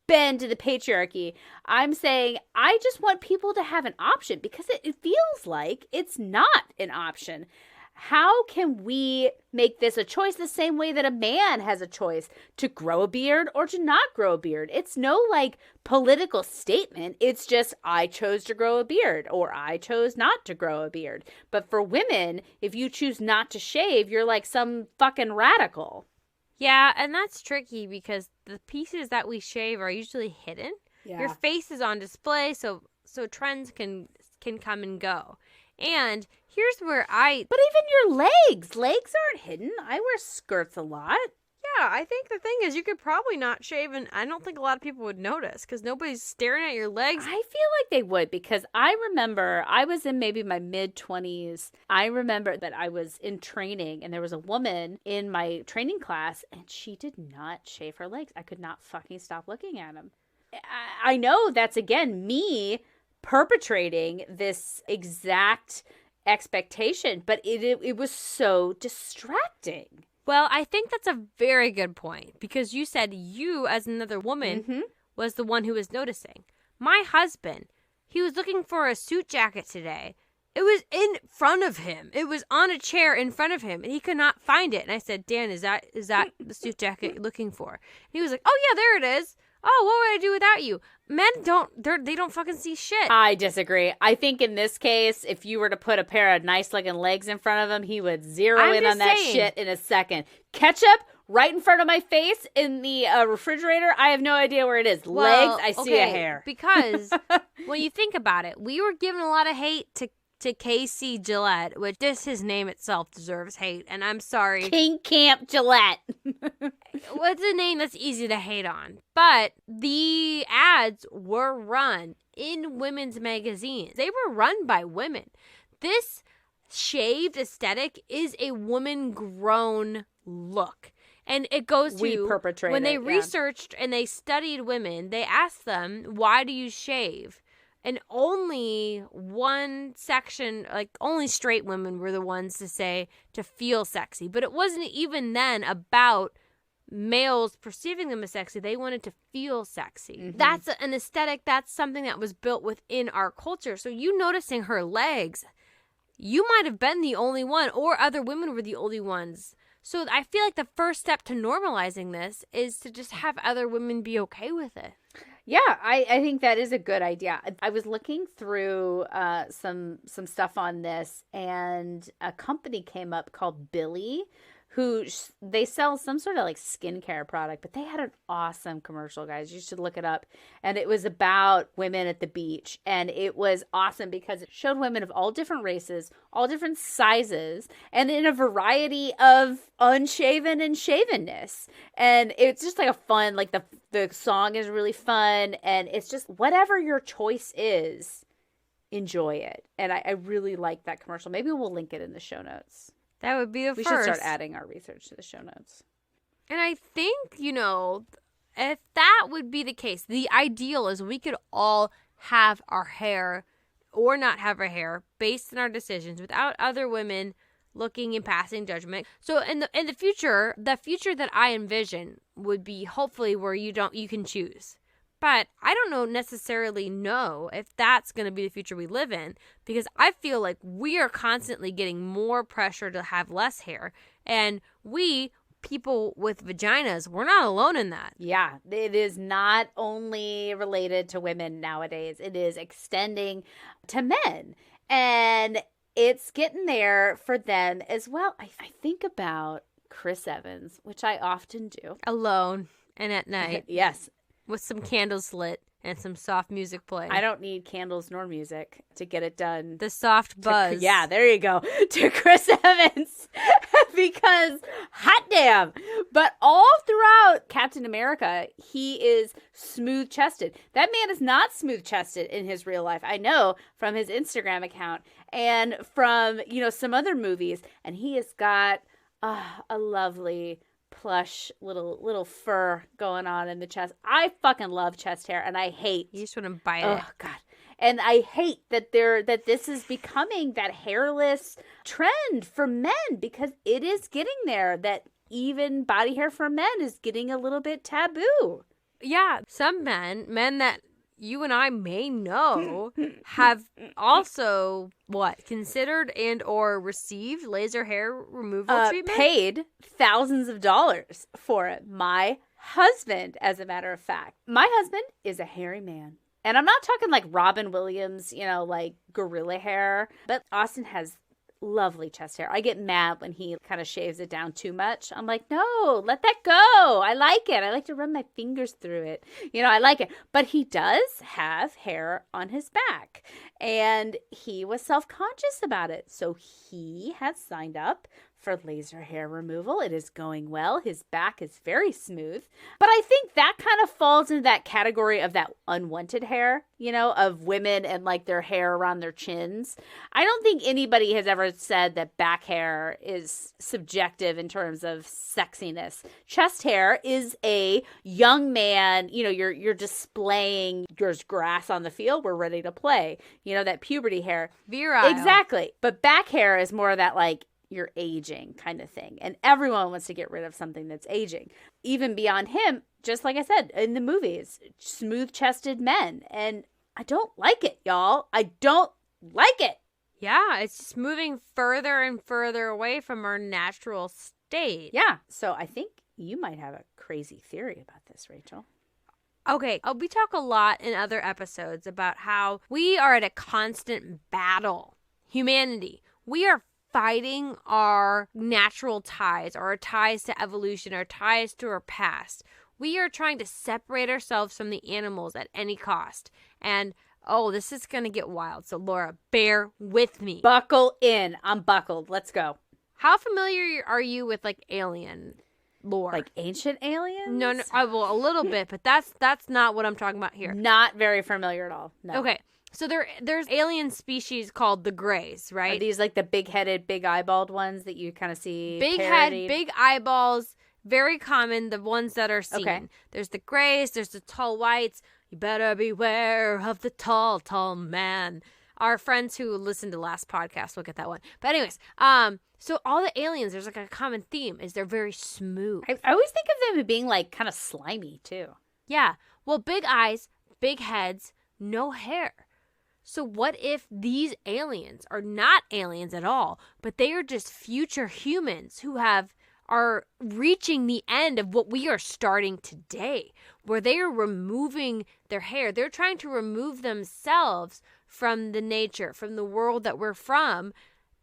bend to the patriarchy. I'm saying I just want people to have an option because it feels like it's not an option. How can we make this a choice the same way that a man has a choice to grow a beard or to not grow a beard? It's no like political statement. It's just I chose to grow a beard or I chose not to grow a beard. But for women, if you choose not to shave, you're like some fucking radical. Yeah, and that's tricky because the pieces that we shave are usually hidden. Yeah. Your face is on display, so trends can come and go. And here's where But even your legs aren't hidden. I wear skirts a lot. Yeah, I think the thing is you could probably not shave, and I don't think a lot of people would notice because nobody's staring at your legs. I feel like they would because I remember I was in maybe my mid-20s. I remember that I was in training and there was a woman in my training class and she did not shave her legs. I could not fucking stop looking at them. I know that's, again, me perpetrating this exact expectation, but it was so distracting. Well, I think that's a very good point because you said you, as another woman, was the one who was noticing. My husband, he was looking for a suit jacket today. It was in front of him. It was on a chair in front of him, and he could not find it. And I said, Dan, is that the suit jacket you're looking for? And he was like, oh, yeah, there it is. Oh, what would I do without you? Men they don't fucking see shit. I disagree. I think in this case, if you were to put a pair of nice looking legs in front of him, he would zero in on that shit in a second. Ketchup right in front of my face in the refrigerator. I have no idea where it is. Well, legs, I see a hair. Because when you think about it, we were giving a lot of hate to Casey Gillette, which just his name itself deserves hate, and I'm sorry. King Camp Gillette. What's a name that's easy to hate on? But the ads were run in women's magazines. They were run by women. This shaved aesthetic is a woman-grown look. And it goes to when they researched and they studied women, they asked them, why do you shave? And only one section, like only straight women were the ones to say to feel sexy. But it wasn't even then about males perceiving them as sexy. They wanted to feel sexy. Mm-hmm. That's an aesthetic. That's something that was built within our culture. So you noticing her legs, you might have been the only one or other women were the only ones. So I feel like the first step to normalizing this is to just have other women be okay with it. Yeah, I think that is a good idea. I was looking through some stuff on this, and a company came up called Billie, who they sell some sort of like skincare product, but they had an awesome commercial, guys. You should look it up. And it was about women at the beach, and it was awesome because it showed women of all different races, all different sizes, and in a variety of unshaven and shavenness. And it's just like a fun, like the song is really fun, and it's just whatever your choice is, enjoy it. And I really like that commercial. Maybe we'll link it in the show notes. That would be the We first. should start adding our research to the show notes. And I think, if that would be the case, the ideal is we could all have our hair or not have our hair based on our decisions without other women looking and passing judgment. So in the future that I envision would be hopefully where you can choose. But I don't necessarily know if that's going to be the future we live in, because I feel like we are constantly getting more pressure to have less hair. And we, people with vaginas, we're not alone in that. Yeah, it is not only related to women nowadays. It is extending to men. And it's getting there for them as well. I think about Chris Evans, which I often do. Alone and at night. Yes. With some candles lit and some soft music playing. I don't need candles nor music to get it done. The soft buzz. Yeah, there you go. To Chris Evans. Because, hot damn. But all throughout Captain America, he is smooth-chested. That man is not smooth-chested in his real life. I know from his Instagram account and from, some other movies. And he has got a lovely plush little fur going on in the chest. I fucking love chest hair, and I hate. You just want to bite it. Oh God. And I hate that this is becoming that hairless trend for men, because it is getting there, that even body hair for men is getting a little bit taboo. Yeah, some men that you and I may know have also considered and or received laser hair removal treatment? Paid thousands of dollars for it. My husband, as a matter of fact. My husband is a hairy man. And I'm not talking like Robin Williams, like gorilla hair. But Austin has lovely chest hair. I get mad when he kind of shaves it down too much. I'm like, no, let that go. I like it. I like to run my fingers through it. I like it. But he does have hair on his back. And he was self-conscious about it. So he has signed up for laser hair removal. It is going well. His back is very smooth. But I think that kind of falls into that category of that unwanted hair, of women and like their hair around their chins. I don't think anybody has ever said that back hair is subjective in terms of sexiness. Chest hair is a young man, you're displaying your grass on the field. We're ready to play. That puberty hair. Virile. Exactly. But back hair is more of that like you're aging kind of thing. And everyone wants to get rid of something that's aging. Even beyond him, just like I said, in the movies, smooth-chested men. And I don't like it, y'all. I don't like it. Yeah, it's just moving further and further away from our natural state. Yeah. So I think you might have a crazy theory about this, Rachel. Okay, we talk a lot in other episodes about how we are at a constant battle. Humanity. We are fighting our natural ties, our ties to evolution, our ties to our past. We are trying to separate ourselves from the animals at any cost. And, this is going to get wild. So, Laura, bear with me. Buckle in. I'm buckled. Let's go. How familiar are you with, alien lore? Like ancient aliens? No, well, a little bit, but that's not what I'm talking about here. Not very familiar at all. No. Okay. So there's alien species called the Greys, right? Are these like the big-headed, big-eyeballed ones that you kind of see Big parodied? head, big eyeballs, very common, the ones that are seen. Okay. There's the Greys, there's the tall whites. You better beware of the tall, tall man. Our friends who listened to last podcast will get that one. But anyways, so all the aliens, there's like a common theme, is they're very smooth. I always think of them as being like kind of slimy too. Yeah. Well, big eyes, big heads, no hair. So what if these aliens are not aliens at all, but they are just future humans who are are reaching the end of what we are starting today, where they are removing their hair. They're trying to remove themselves from the nature, from the world that we're from,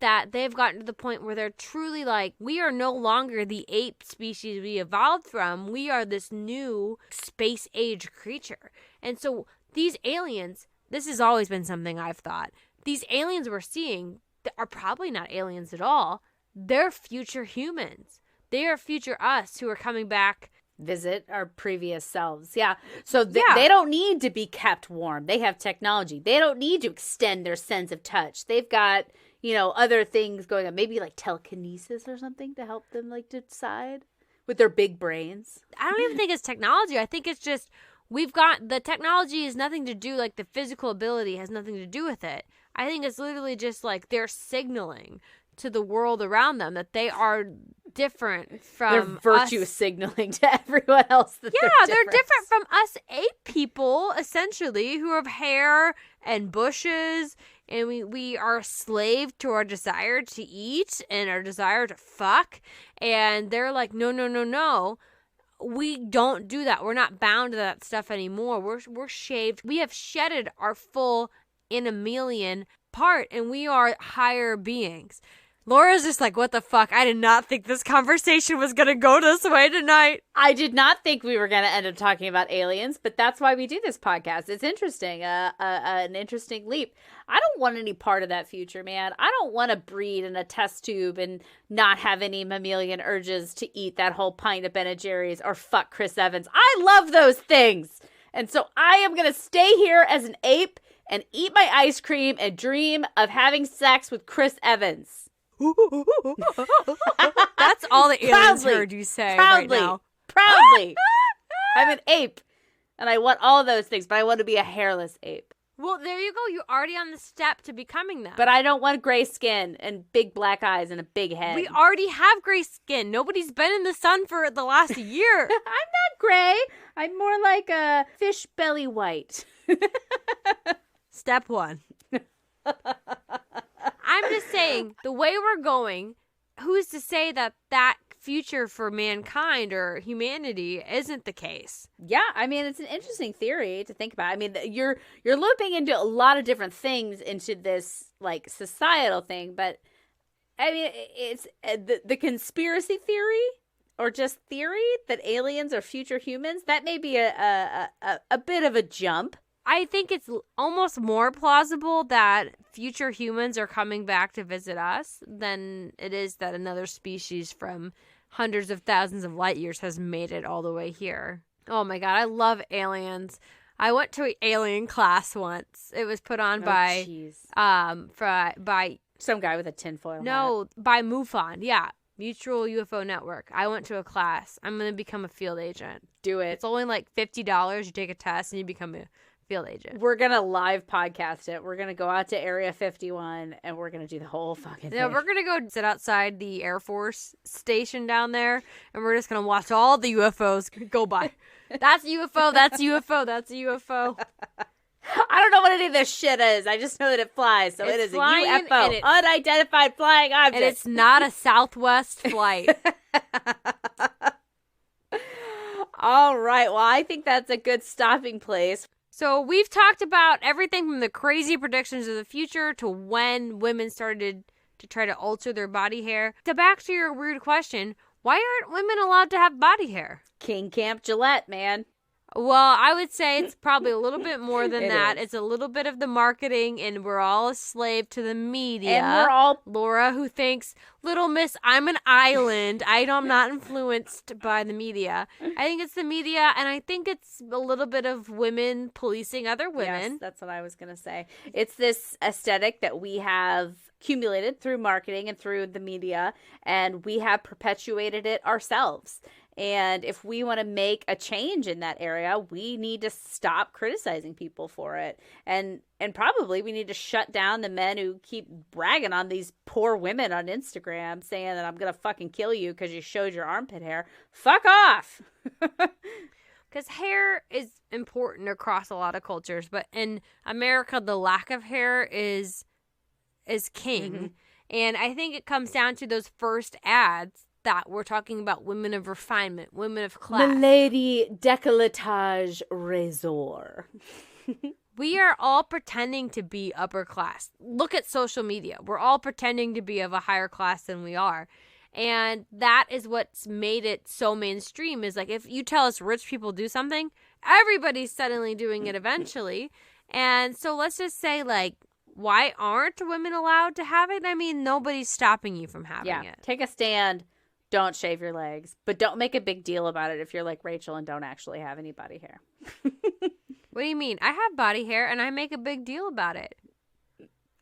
that they've gotten to the point where they're truly like, we are no longer the ape species we evolved from. We are this new space age creature. And so these aliens, this has always been something I've thought. These aliens we're seeing are probably not aliens at all. They're future humans. They are future us who are coming back. Visit our previous selves. Yeah. So they don't need to be kept warm. They have technology. They don't need to extend their sense of touch. They've got, other things going on. Maybe like telekinesis or something to help them like decide with their big brains. I don't even think it's technology. I think it's just we've got the technology has nothing to do, like the physical ability has nothing to do with it. I think it's literally just like they're signaling to the world around them that they are different from They're virtue us. Signaling to everyone else that they're different from us ape people, essentially, who have hair and bushes, and we are a slave to our desire to eat and our desire to fuck, and they're like, no, we don't do that. We're not bound to that stuff anymore. We're shaved. We have shedded our full animalian part, and we are higher beings. Laura's just like, what the fuck? I did not think this conversation was going to go this way tonight. I did not think we were going to end up talking about aliens, but that's why we do this podcast. It's interesting, an interesting leap. I don't want any part of that future, man. I don't want to breed in a test tube and not have any mammalian urges to eat that whole pint of Ben & Jerry's or fuck Chris Evans. I love those things. And so I am going to stay here as an ape and eat my ice cream and dream of having sex with Chris Evans. That's all the aliens Proudly, heard you say proudly, right now. Proudly. I'm an ape, and I want all those things, but I want to be a hairless ape. Well, there you go. You're already on the step to becoming that. But I don't want gray skin and big black eyes and a big head. We already have gray skin. Nobody's been in the sun for the last year. I'm not gray. I'm more like a fish belly white. Step one. I'm just saying, the way we're going, who's to say that future for mankind or humanity isn't the case? Yeah, I mean, it's an interesting theory to think about. I mean, you're looping into a lot of different things into this, like, societal thing, but, I mean, it's the conspiracy theory or just theory that aliens are future humans, that may be a bit of a jump. I think it's almost more plausible that future humans are coming back to visit us than it is that another species from hundreds of thousands of light years has made it all the way here. Oh my God, I love aliens. I went to an alien class once. It was put on by some guy with a tinfoil hat. No, by MUFON. Yeah, Mutual UFO Network. I went to a class. I'm going to become a field agent. Do it. It's only like $50. You take a test and you become a field agent. We're going to live podcast it. We're going to go out to Area 51 and we're going to do the whole fucking thing. No, we're going to go sit outside the Air Force station down there and we're just going to watch all the UFOs go by. That's UFO, that's UFO, that's UFO. I don't know what any of this shit is. I just know that it flies. So it is a UFO, unidentified flying object. And it's not a Southwest flight. All right. Well, I think that's a good stopping place. So we've talked about everything from the crazy predictions of the future to when women started to try to alter their body hair. To back to your weird question, why aren't women allowed to have body hair? King Camp Gillette, man. Well, I would say it's probably a little bit more than that. Is. It's a little bit of the marketing, and we're all a slave to the media. And we're all... Laura, who thinks, little miss, I'm an island. I'm not influenced by the media. I think it's the media, and I think it's a little bit of women policing other women. Yes, that's what I was going to say. It's this aesthetic that we have accumulated through marketing and through the media, and we have perpetuated it ourselves. And if we want to make a change in that area, we need to stop criticizing people for it. And probably we need to shut down the men who keep bragging on these poor women on Instagram saying that I'm going to fucking kill you because you showed your armpit hair. Fuck off. Because hair is important across a lot of cultures. But in America, the lack of hair is king. Mm-hmm. And I think it comes down to those first ads that. We're talking about women of refinement, women of class. Milady décolletage razor. We are all pretending to be upper class. Look at social media. We're all pretending to be of a higher class than we are. And that is what's made it so mainstream, is like, if you tell us rich people do something, everybody's suddenly doing it eventually. And so let's just say, like, why aren't women allowed to have it? I mean, nobody's stopping you from having it. Take a stand. Don't shave your legs. But don't make a big deal about it if you're like Rachel and don't actually have any body hair. What do you mean? I have body hair and I make a big deal about it.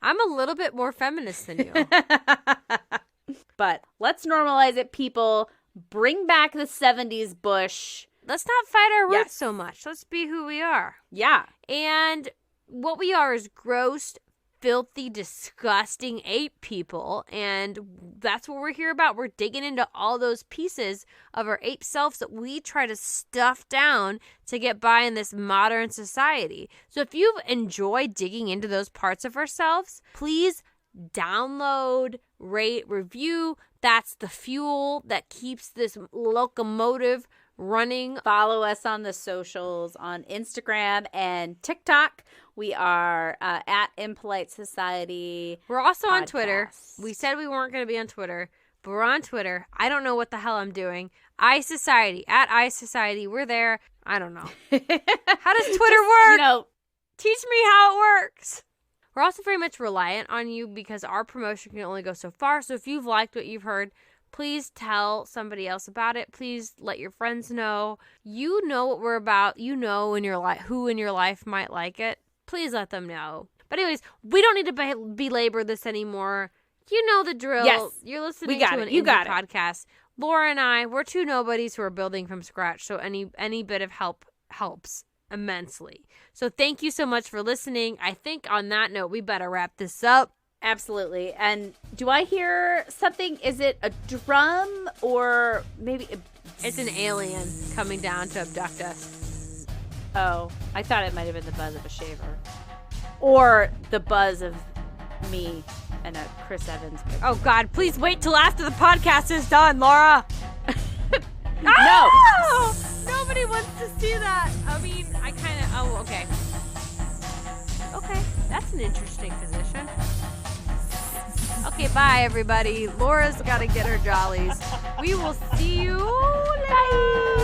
I'm a little bit more feminist than you. But let's normalize it, people. Bring back the 70s bush. Let's not fight our roots so much. Let's be who we are. Yeah. And what we are is gross, filthy, disgusting ape people. And that's what we're here about. We're digging into all those pieces of our ape selves that we try to stuff down to get by in this modern society. So if you've enjoyed digging into those parts of ourselves, please download, rate, review. That's the fuel that keeps this locomotive running. Follow us on the socials, on Instagram and TikTok. We are at Impolite Society. We're also on Podcast. Twitter. We said we weren't going to be on Twitter, but we're on Twitter. I don't know what the hell I'm doing. iSociety, at iSociety. We're there. I don't know. How does Twitter work? Teach me how it works. We're also very much reliant on you because our promotion can only go so far. So if you've liked what you've heard, please tell somebody else about it. Please let your friends know. You know what we're about. You know in your who in your life might like it. Please let them know. But anyways, we don't need to belabor this anymore. You know the drill. Yes. You're listening to an indie podcast. Laura and I, we're two nobodies who are building from scratch. So any bit of help helps immensely. So thank you so much for listening. I think on that note, we better wrap this up. Absolutely. And do I hear something? Is it a drum or maybe it's an alien coming down to abduct us? Oh, I thought it might have been the buzz of a shaver. Or the buzz of me and a Chris Evans picture. Oh, God. Please wait till after the podcast is done, Laura. No. Nobody wants to see that. I mean, I kind of... Oh, okay. Okay. That's an interesting position. Okay, bye, everybody. Laura's got to get her jollies. We will see you later.